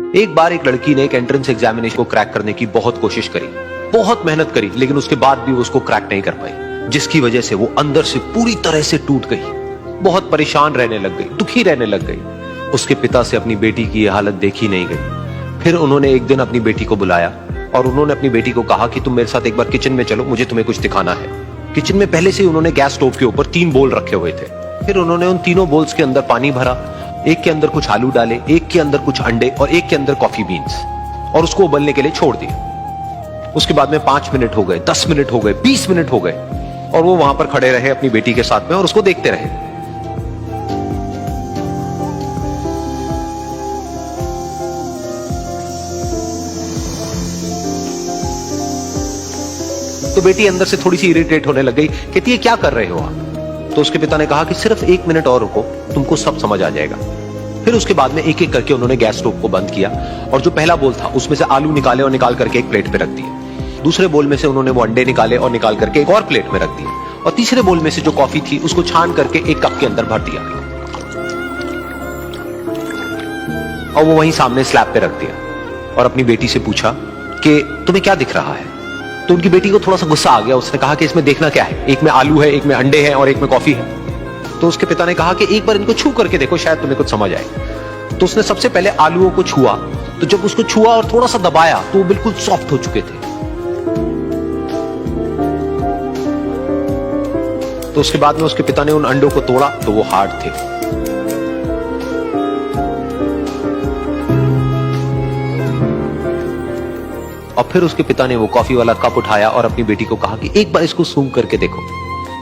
एक बार एक लड़की ने एक एंट्रेंस एग्जामिनेशन को क्रैक करने की बहुत कोशिश करी, बहुत मेहनत करी, लेकिन उसके बाद भी उसको क्रैक नहीं कर पाई, जिसकी वजह से वो अंदर से पूरी तरह से टूट गई। बहुत परेशान रहने लग गई, दुखी रहने लग गई। उसके पिता से अपनी बेटी की यह हालत देखी नहीं गई। फिर उन्होंने एक दिन अपनी बेटी को बुलाया और उन्होंने अपनी बेटी को कहा कि तुम मेरे साथ एक बार किचन में चलो, मुझे तुम्हें कुछ दिखाना है। किचन में पहले से ही उन्होंने गैस स्टोव के ऊपर 3 बोल रखे हुए थे। फिर उन्होंने उन तीनों बोल्स के अंदर पानी भरा, एक के अंदर कुछ आलू डाले, एक के अंदर कुछ अंडे और एक के अंदर कॉफी बीन्स, और उसको उबलने के लिए छोड़ दिया। उसके बाद में 5 मिनट हो गए, 10 मिनट हो गए, 20 मिनट हो गए, और वो वहां पर खड़े रहे अपनी बेटी के साथ में और उसको देखते रहे। तो बेटी अंदर से थोड़ी सी इरिटेट होने लग गई, कहती है क्या कर रहे हो आप? तो उसके पिता ने कहा कि सिर्फ 1 मिनट और रुको, तुमको सब समझ आ जाएगा। फिर उसके बाद में एक एक करके उन्होंने गैस स्टोव को बंद किया और जो पहला बोल था उसमें से आलू निकाले और निकाल करके एक प्लेट पे रख दिए। दूसरे बोल में से उन्होंने वो अंडे निकाले और निकाल करके एक और प्लेट में रख दिए, और तीसरे बोल में से जो कॉफी थी उसको छान करके एक कप के अंदर भर दिया और वो वहीं सामने स्लैब पे रख दिया और अपनी बेटी से पूछा कि तुम्हें क्या दिख रहा है? तो उनकी बेटी को थोड़ा सा गुस्सा आ गया। उसने कहा कि इसमें देखना क्या है, एक में आलू है, एक में अंडे हैं और एक में कॉफी है। तो उसके पिता ने कहा कि एक बार इनको छू करके देखो, शायद तुम्हें कुछ समझ आए। तो उसने सबसे पहले आलूओं को छुआ, तो जब उसको छुआ और थोड़ा सा दबाया तो वो बिल्कुल सॉफ्ट हो चुके थे। तो उसके बाद में उसके पिता ने उन अंडों को तोड़ा तो वो हार्ड थे। और फिर उसके पिता ने वो कॉफी वाला कप उठाया और अपनी बेटी को कहा कि एक बार इसको सूंघ करके देखो।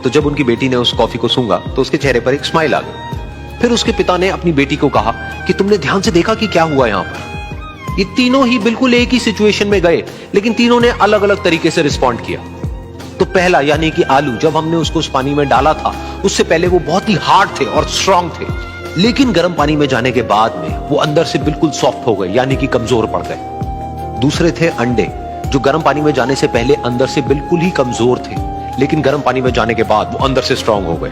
तो जब उनकी बेटी ने उस कॉफी को सूंघा तो उसके चेहरे पर एक स्माइल आ गई। फिर उसके पिता ने अपनी बेटी को कहा कि तुमने ध्यान से देखा कि क्या हुआ यहां पर? ये तीनों ही बिल्कुल एक ही सिचुएशन में गए, लेकिन तीनों ने अलग अलग तरीके से रिस्पॉन्ड किया। तो पहला यानी कि आलू, जब हमने उसको उस पानी में डाला था उससे पहले वो बहुत ही हार्ड थे और स्ट्रांग थे, लेकिन गर्म पानी में जाने के बाद में वो अंदर से बिल्कुल सॉफ्ट हो गए, यानी कि कमजोर पड़ गए। दूसरे थे अंडे, जो गर्म पानी में जाने से पहले अंदर से बिल्कुल ही कमजोर थे, लेकिन गर्म पानी में जाने के बाद वो अंदर से स्ट्रांग हो गए।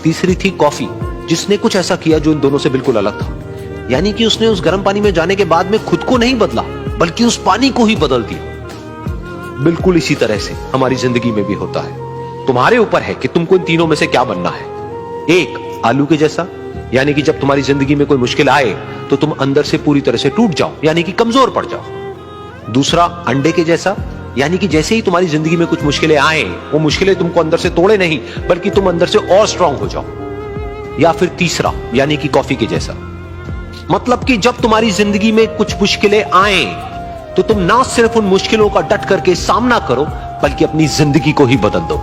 तीसरी थी कॉफी, जिसने कुछ ऐसा किया जो इन दोनों से बिल्कुल अलग था, यानी कि उसने उस गर्म पानी में जाने के बाद में खुद को नहीं बदला, बल्कि उस पानी को ही बदल दिया। बिल्कुल इसी तरह से हमारी जिंदगी में भी होता है। तुम्हारे ऊपर है कि तुमको इन तीनों में से क्या बनना है। एक, आलू के जैसा, यानी कि जब तुम्हारी जिंदगी में कोई मुश्किल आए तो तुम अंदर से पूरी तरह से टूट जाओ, यानी कि कमजोर पड़ जाओ। दूसरा, अंडे के जैसा, यानी कि जैसे ही तुम्हारी जिंदगी में कुछ मुश्किलें आए, वो मुश्किलें तुमको अंदर से तोड़े नहीं, बल्कि तुम अंदर से और स्ट्रांग हो जाओ। या फिर तीसरा, यानी कि कॉफी के जैसा, मतलब कि जब तुम्हारी जिंदगी में कुछ मुश्किलें आए तो तुम ना सिर्फ उन मुश्किलों का डट करके सामना करो, बल्कि अपनी जिंदगी को ही बदल दो।